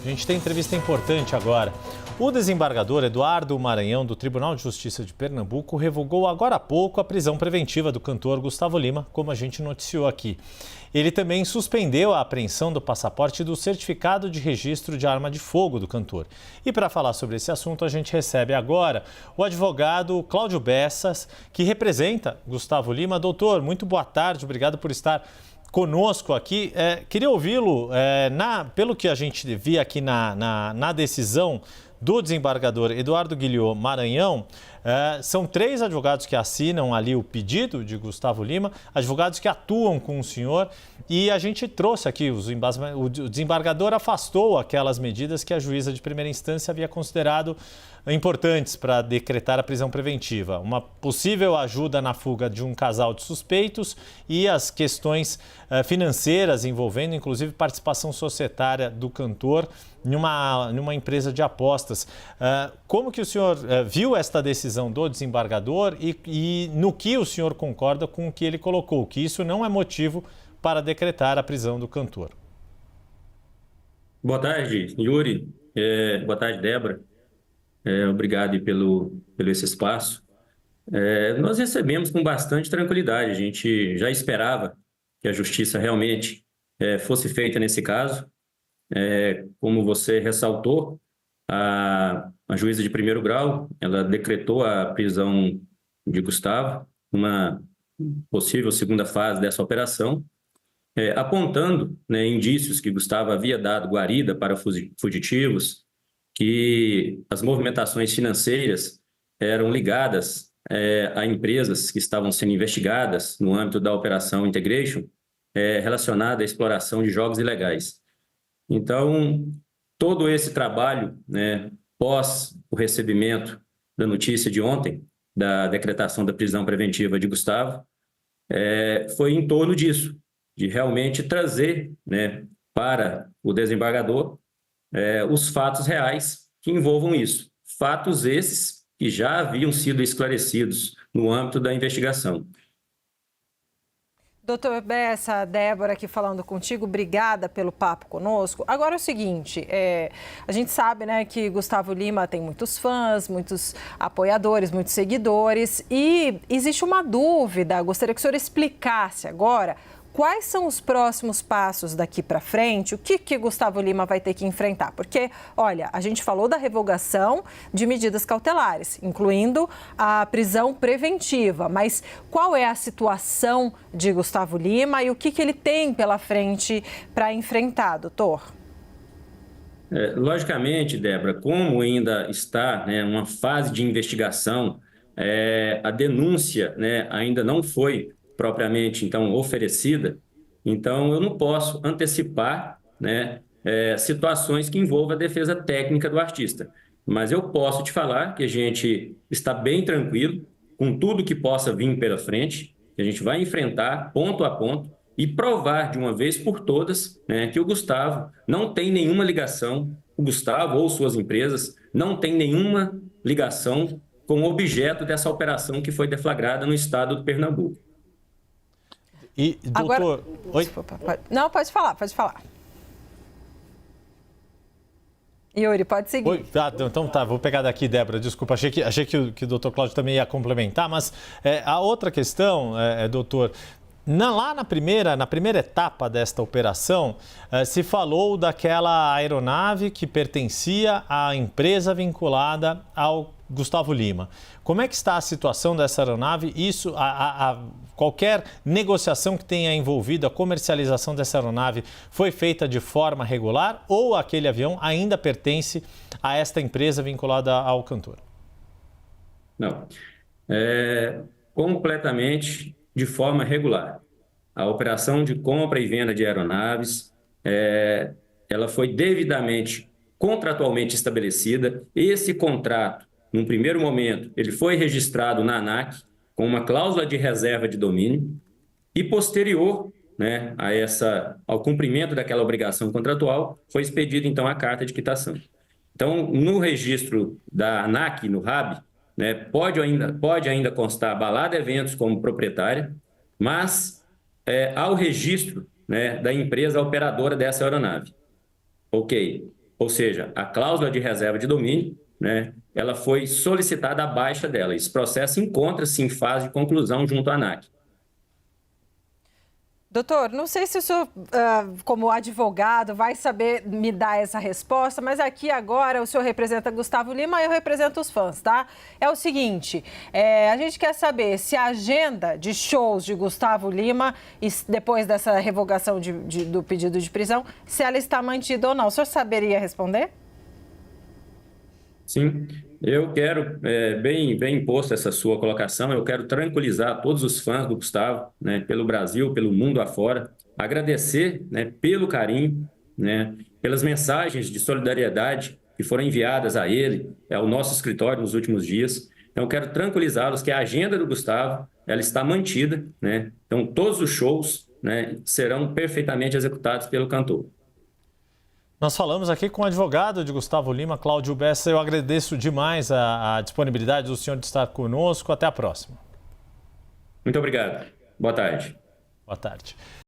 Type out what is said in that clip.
A gente tem entrevista importante agora. O desembargador Eduardo Maranhão, do Tribunal de Justiça de Pernambuco, revogou agora há pouco a prisão preventiva do cantor Gustavo Lima, como a gente noticiou aqui. Ele também suspendeu a apreensão do passaporte e do certificado de registro de arma de fogo do cantor. E para falar sobre esse assunto, a gente recebe agora o advogado Cláudio Bessas, que representa Gustavo Lima. Doutor, muito boa tarde, obrigado por estar conosco aqui. Queria ouvi-lo, pelo que a gente via aqui na decisão do desembargador Eduardo Guilhot Maranhão, são 3 advogados que assinam ali o pedido de Gustavo Lima, advogados que atuam com o senhor, e a gente trouxe aqui o desembargador afastou aquelas medidas que a juíza de primeira instância havia considerado importantes para decretar a prisão preventiva. Uma possível ajuda na fuga de um casal de suspeitos e as questões financeiras envolvendo, inclusive, participação societária do cantor numa empresa de apostas. Como que o senhor viu esta decisão do desembargador e no que o senhor concorda com o que ele colocou, que isso não é motivo para decretar a prisão do cantor? Boa tarde, Yuri. Boa tarde, Débora. Obrigado aí pelo esse espaço. Nós recebemos com bastante tranquilidade. A gente já esperava que a justiça realmente fosse feita nesse caso. Como você ressaltou, a juíza de primeiro grau, ela decretou a prisão de Gustavo, uma possível segunda fase dessa operação, apontando, né, indícios que Gustavo havia dado guarida para fugitivos, que as movimentações financeiras eram ligadas a empresas que estavam sendo investigadas no âmbito da Operação Integration, relacionada à exploração de jogos ilegais. Então, todo esse trabalho, né, pós o recebimento da notícia de ontem, da decretação da prisão preventiva de Gustavo, foi em torno disso, de realmente trazer, né, para o desembargador os fatos reais que envolvam isso. Fatos esses que já haviam sido esclarecidos no âmbito da investigação. Doutor Bessa, Débora aqui falando contigo, obrigada pelo papo conosco. Agora é o seguinte, a gente sabe, né, que Gustavo Lima tem muitos fãs, muitos apoiadores, muitos seguidores e existe uma dúvida, gostaria que o senhor explicasse agora quais são os próximos passos daqui para frente, o que Gustavo Lima vai ter que enfrentar? Porque, olha, a gente falou da revogação de medidas cautelares, incluindo a prisão preventiva, mas qual é a situação de Gustavo Lima e o que ele tem pela frente para enfrentar, doutor? Logicamente, Débora, como ainda está, né, uma fase de investigação, a denúncia, né, ainda não foi propriamente, então, oferecida, então eu não posso antecipar, né, situações que envolvam a defesa técnica do artista. Mas eu posso te falar que a gente está bem tranquilo com tudo que possa vir pela frente, que a gente vai enfrentar ponto a ponto e provar de uma vez por todas, né, que o Gustavo não tem nenhuma ligação, o Gustavo ou suas empresas não tem nenhuma ligação com o objeto dessa operação que foi deflagrada no estado do Pernambuco. E, doutor... Agora... Oi? Desculpa, Não, pode falar. Yuri, pode seguir. Oi? Então tá, vou pegar daqui, Débora, desculpa, achei que o doutor Cláudio também ia complementar, mas a outra questão, doutor, lá na primeira etapa desta operação, se falou daquela aeronave que pertencia à empresa vinculada ao Gustavo Lima. Como é que está a situação dessa aeronave? Isso, qualquer negociação que tenha envolvido a comercialização dessa aeronave foi feita de forma regular ou aquele avião ainda pertence a esta empresa vinculada ao cantor? Não, completamente de forma regular. A operação de compra e venda de aeronaves, ela foi devidamente, contratualmente estabelecida. Esse contrato, num primeiro momento, ele foi registrado na ANAC com uma cláusula de reserva de domínio e posterior, né, ao cumprimento daquela obrigação contratual, foi expedida então a carta de quitação. Então, no registro da ANAC, no RAB, né, pode ainda constar a Balada Eventos como proprietária, mas ao registro, né, da empresa operadora dessa aeronave. Ok. ou seja, a cláusula de reserva de domínio, né, ela foi solicitada a baixa dela. Esse processo encontra-se em fase de conclusão junto à ANAC. Doutor, não sei se o senhor, como advogado, vai saber me dar essa resposta, mas aqui agora o senhor representa Gustavo Lima e eu represento os fãs, tá? É o seguinte, a gente quer saber se a agenda de shows de Gustavo Lima, depois dessa revogação do pedido de prisão, se ela está mantida ou não. O senhor saberia responder? Sim, eu quero, bem posta essa sua colocação, eu quero tranquilizar todos os fãs do Gustavo, né, pelo Brasil, pelo mundo afora, agradecer, né, pelo carinho, né, pelas mensagens de solidariedade que foram enviadas a ele, ao nosso escritório nos últimos dias. Então, eu quero tranquilizá-los que a agenda do Gustavo, ela está mantida, né, então todos os shows, né, serão perfeitamente executados pelo cantor. Nós falamos aqui com o advogado de Gustavo Lima, Cláudio Bessa. Eu agradeço demais a disponibilidade do senhor de estar conosco. Até a próxima. Muito obrigado. Boa tarde. Boa tarde.